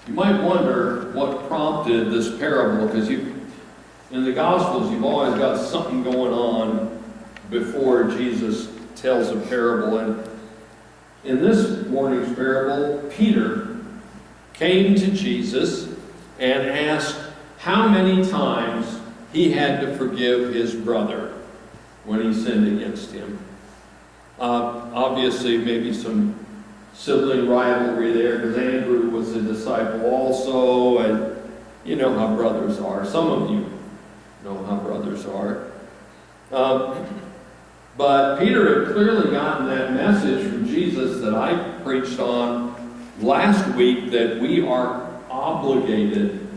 You might wonder what prompted this parable, because in the Gospels you've always got something going on before Jesus tells a parable. And in this morning's parable, Peter came to Jesus and asked how many times he had to forgive his brother when he sinned against him. Obviously, maybe some sibling rivalry there, because Andrew was a disciple also, and you know how brothers are. Some of you know how brothers are. But Peter had clearly gotten that message from Jesus that I preached on last week, that we are obligated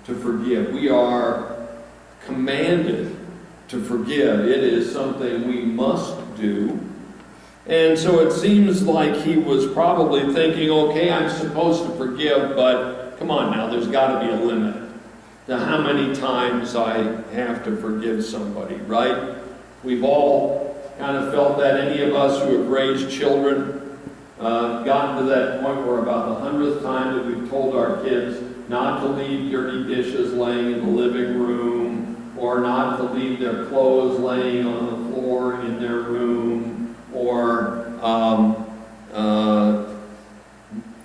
to forgive. We are commanded to forgive. It is something we must do. And so it seems like he was probably thinking, okay, I'm supposed to forgive, but come on now, there's got to be a limit to how many times I have to forgive somebody, right? We've all kind of felt that. Any of us who have raised children gotten to that point where about the 100th time that we've told our kids not to leave dirty dishes laying in the living room, or not to leave their clothes laying on the floor in their room, or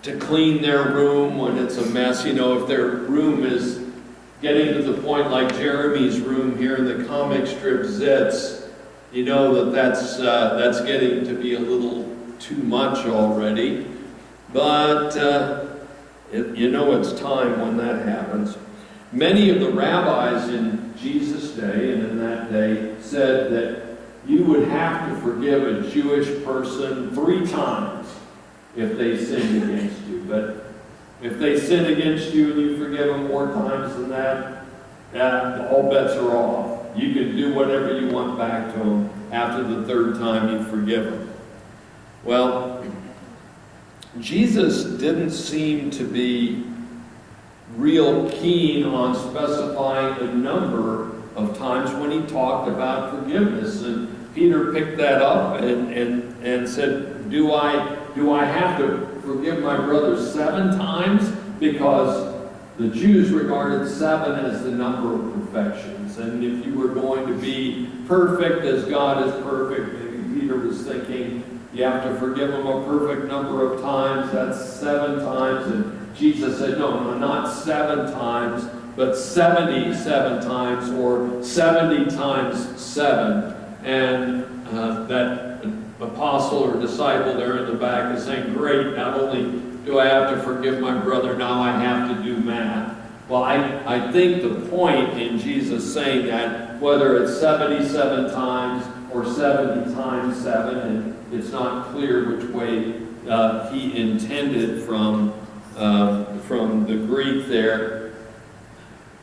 to clean their room when it's a mess. You know, if their room is getting to the point like Jeremy's room here in the comic strip Zits, you know that's getting to be a little too much already. But you know it's time when that happens. Many of the rabbis in Jesus' day and in that day said that you would have to forgive a Jewish person 3 times if they sinned against you. But if they sin against you and you forgive them more times than that, all bets are off. You can do whatever you want back to them after the 3rd time you forgive them. Well, Jesus didn't seem to be real keen on specifying a number of times when he talked about forgiveness. And Peter picked that up and said, do I have to forgive my brother 7 times? Because the Jews regarded 7 as the number of perfections. And if you were going to be perfect as God is perfect, maybe Peter was thinking, you have to forgive him a perfect number of times. That's 7 times. And Jesus said, no, not 7 times, but 77 times, or 70 times 7. And that apostle or disciple there in the back is saying, great, not only do I have to forgive my brother, now I have to do math. Well, I think the point in Jesus saying that, whether it's 77 times or 70 times 7, and it's not clear which way he intended from the Greek there,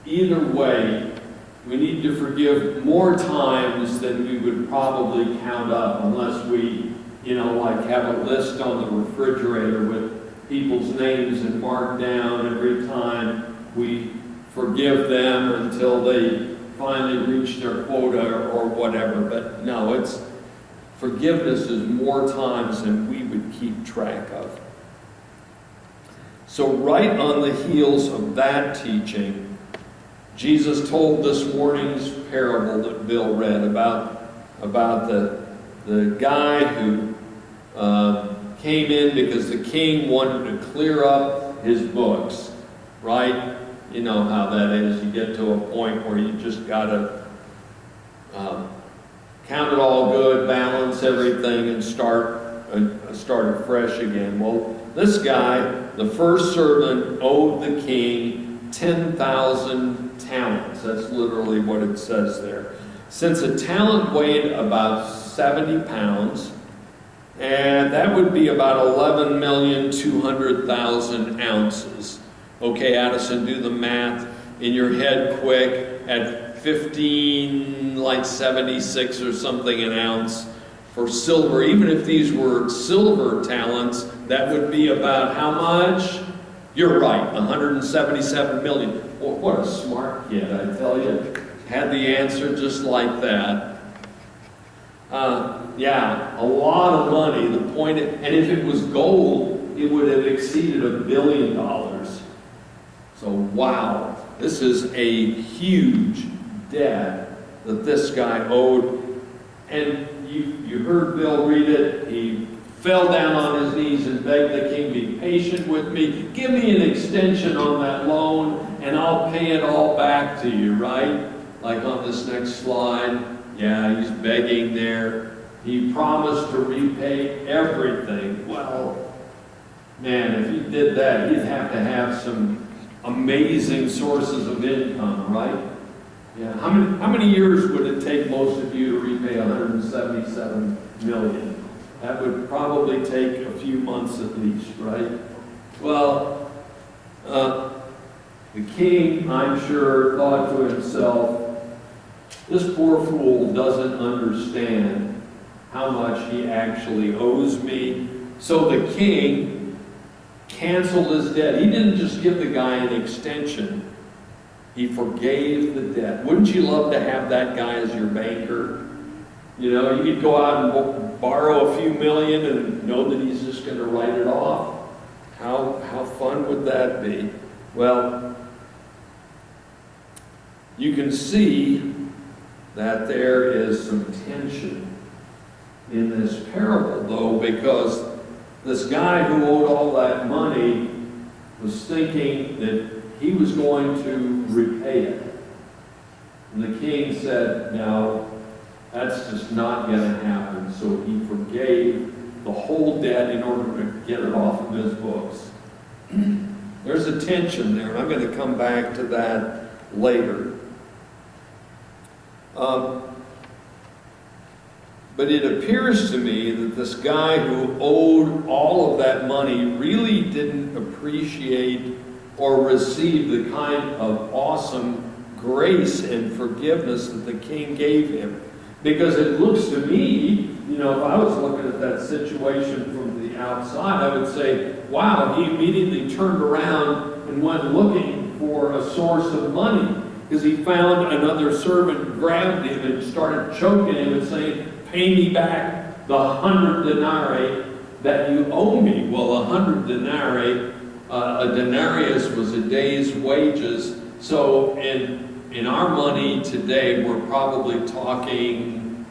either way, we need to forgive more times than we would probably count up, unless we, like have a list on the refrigerator with people's names and mark down every time we forgive them until they finally reach their quota or whatever. But no, forgiveness is more times than we would keep track of. So right on the heels of that teaching, Jesus told this morning's parable that Bill read about the guy who came in because the king wanted to clear up his books, right? You know how that is. You get to a point where you just got to count it all good, balance everything, and start afresh again. Well, this guy, the first servant, owed the king 10,000 talents. That's literally what it says there. Since a talent weighed about 70 pounds, and that would be about 11,200,000 ounces. Okay, Addison, do the math in your head quick. At 15, like 76 or something an ounce for silver. Even if these were silver talents, that would be about how much? You're right, 177 million. Well, what a smart kid, I tell you. Had the answer just like that. Yeah, a lot of money. The point, and if it was gold, it would have exceeded $1 billion. So wow, this is a huge debt that this guy owed. And you heard Bill read it. He fell down on his knees and begged the king, be patient with me. Give me an extension on that loan and I'll pay it all back to you, right? Like on this next slide. Yeah, he's begging there. He promised to repay everything. Well, man, if he did that, he'd have to have some amazing sources of income, right? Yeah. How many years would it take most of you to repay 177 million? That would probably take a few months at least, right? Well, the king, I'm sure, thought to himself, this poor fool doesn't understand how much he actually owes me. So the king canceled his debt. He didn't just give the guy an extension. He forgave the debt. Wouldn't you love to have that guy as your banker? You know, you could go out and borrow a few million and know that he's just going to write it off. How fun would that be? Well, you can see that there is some tension in this parable, though, because this guy who owed all that money was thinking that he was going to repay it. And the king said, no, that's just not going to happen. So he forgave the whole debt in order to get it off of his books. There's a tension there, and I'm going to come back to that later. But it appears to me that this guy who owed all of that money really didn't appreciate or receive the kind of awesome grace and forgiveness that the king gave him. Because it looks to me, you know, if I was looking at that situation from the outside, I would say, wow, he immediately turned around and went looking for a source of money. Because he found another servant, grabbed him and started choking him and saying, pay me back the 100 denarii that you owe me. Well, 100 denarii, a denarius was a day's wages. So in our money today, we're probably talking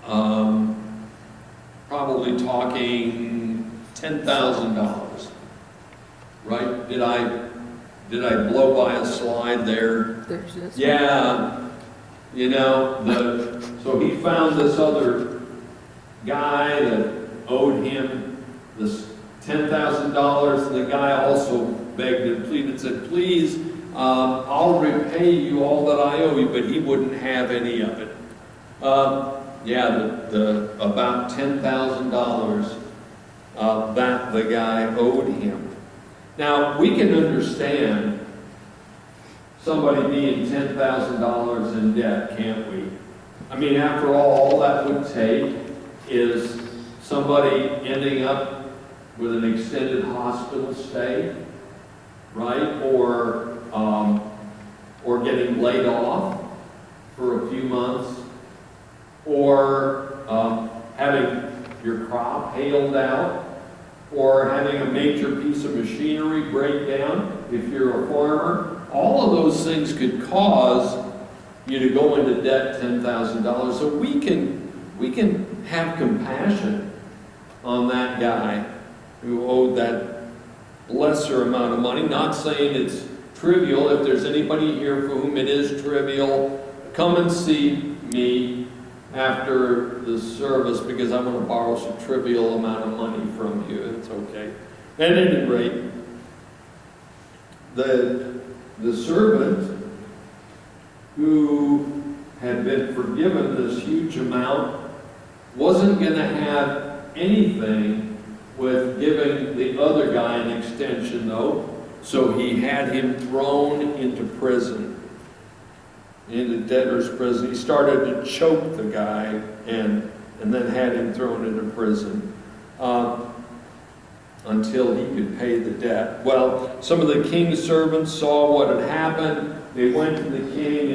$10,000, right? Did I blow by a slide there? There's this one. Yeah, you know, so he found this other guy that owed him this $10,000, and the guy also begged and pleaded, said, please, I'll repay you all that I owe you, but he wouldn't have any of it. The about $10,000 that the guy owed him. Now, we can understand somebody being $10,000 in debt, can't we? I mean, after all that would take is somebody ending up with an extended hospital stay, right? Or getting laid off for a few months, or having your crop hailed out, or having a major piece of machinery break down if you're a farmer. All of those things could cause you to go into debt $10,000. So we can have compassion on that guy who owed that lesser amount of money. Not saying it's trivial. If there's anybody here for whom it is trivial, come and see me after the service, because I'm going to borrow some trivial amount of money from you. It's okay. At any rate, the servant who had been forgiven this huge amount wasn't going to have anything with giving the other guy an extension, though. So he had him thrown into prison, into debtor's prison. He started to choke the guy and then had him thrown into prison until he could pay the debt. Well, some of the king's servants saw what had happened. They went to the king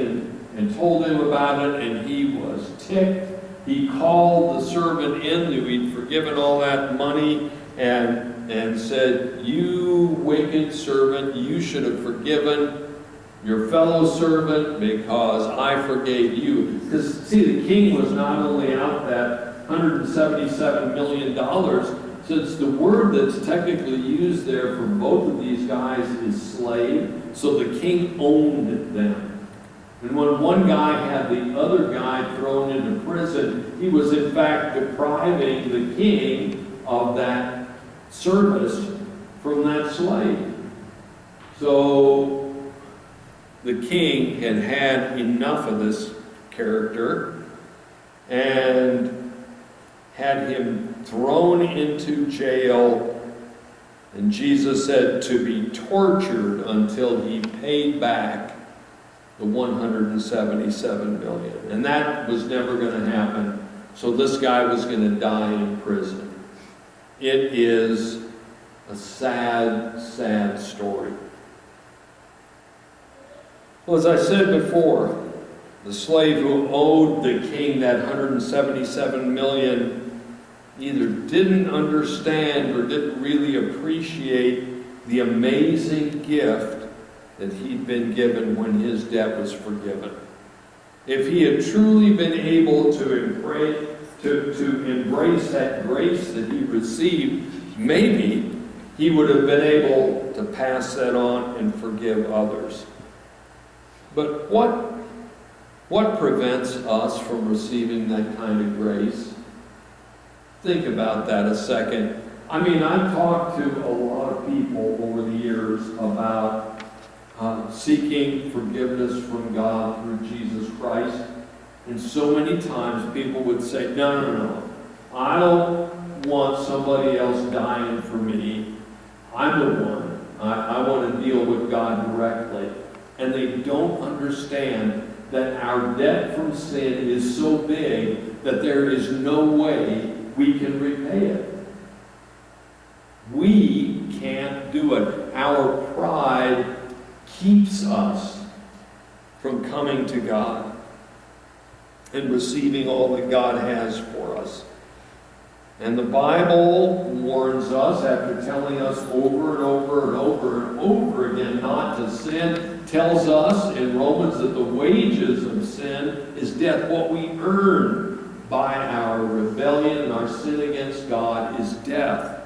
and told him about it, and he was ticked. He called the servant in who he'd forgiven all that money, and and said, "You wicked servant, you should have forgiven your fellow servant because I forgave you." Because, see, the king was not only out that $177 million, since the word that's technically used there for both of these guys is slave, so the king owned them. And when one guy had the other guy thrown into prison, he was in fact depriving the king of that service from that slave. So the king had had enough of this character and had him thrown into jail, and Jesus said to be tortured until he paid back the 177 million. And that was never going to happen. So this guy was going to die in prison. It is a sad, sad story. Well, as I said before, the slave who owed the king that 177 million either didn't understand or didn't really appreciate the amazing gift that he'd been given when his debt was forgiven. If he had truly been able to embrace that grace that he received, maybe he would have been able to pass that on and forgive others. But what prevents us from receiving that kind of grace? Think about that a second. I mean, I've talked to a lot of people over the years about seeking forgiveness from God through Jesus Christ. And so many times people would say, no, I don't want somebody else dying for me. I'm the one. I want to deal with God directly. And they don't understand that our debt from sin is so big that there is no way we can repay it. We can't do it. Our pride keeps us from coming to God and receiving all that God has for us. And the Bible warns us, after telling us over and over and over and over again not to sin, tells us in Romans that the wages of sin is death. What we earn by our rebellion and our sin against God is death.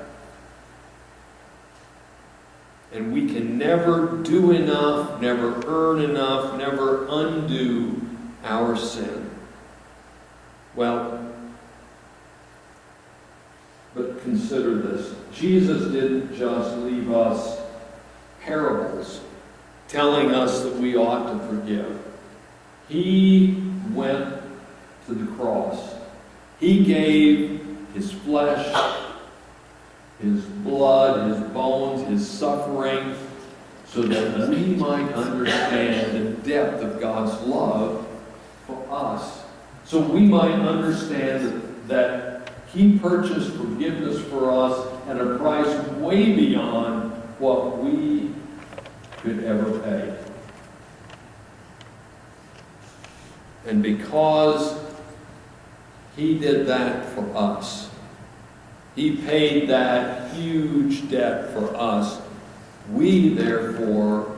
And we can never do enough, never earn enough, never undo our sin. Well, but consider this. Jesus didn't just leave us parables telling us that we ought to forgive. He went to the cross. He gave his flesh, his blood, his bones, his suffering, so that we might understand the depth of God's love for us. So we might understand that he purchased forgiveness for us at a price way beyond what we could ever pay. And because he did that for us, he paid that huge debt for us, we therefore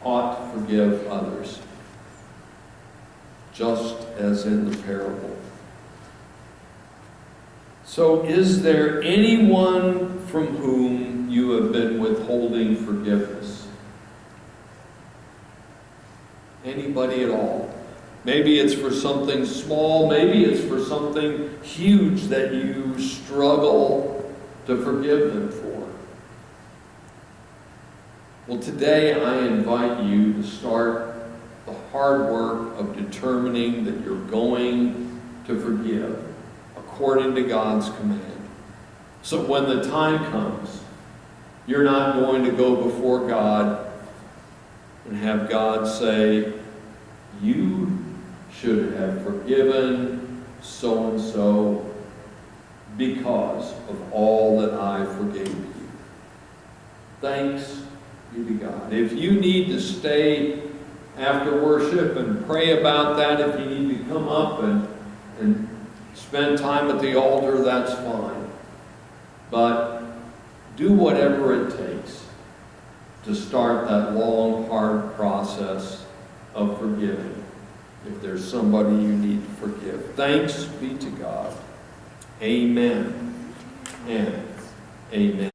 ought to forgive others, just as in the parable. So is there anyone from whom you have been withholding forgiveness? Anybody at all? Maybe it's for something small, maybe it's for something huge that you struggle to forgive them for. Well, today I invite you to start the hard work of determining that you're going to forgive according to God's command. So when the time comes, you're not going to go before God and have God say, "You should have forgiven so-and-so because of all that I forgave you." Thanks be to God. If you need to stay after worship and pray about that, if you need to come up and spend time at the altar, that's fine. But do whatever it takes to start that long, hard process of forgiving. If there's somebody you need to forgive. Thanks be to God. Amen and amen.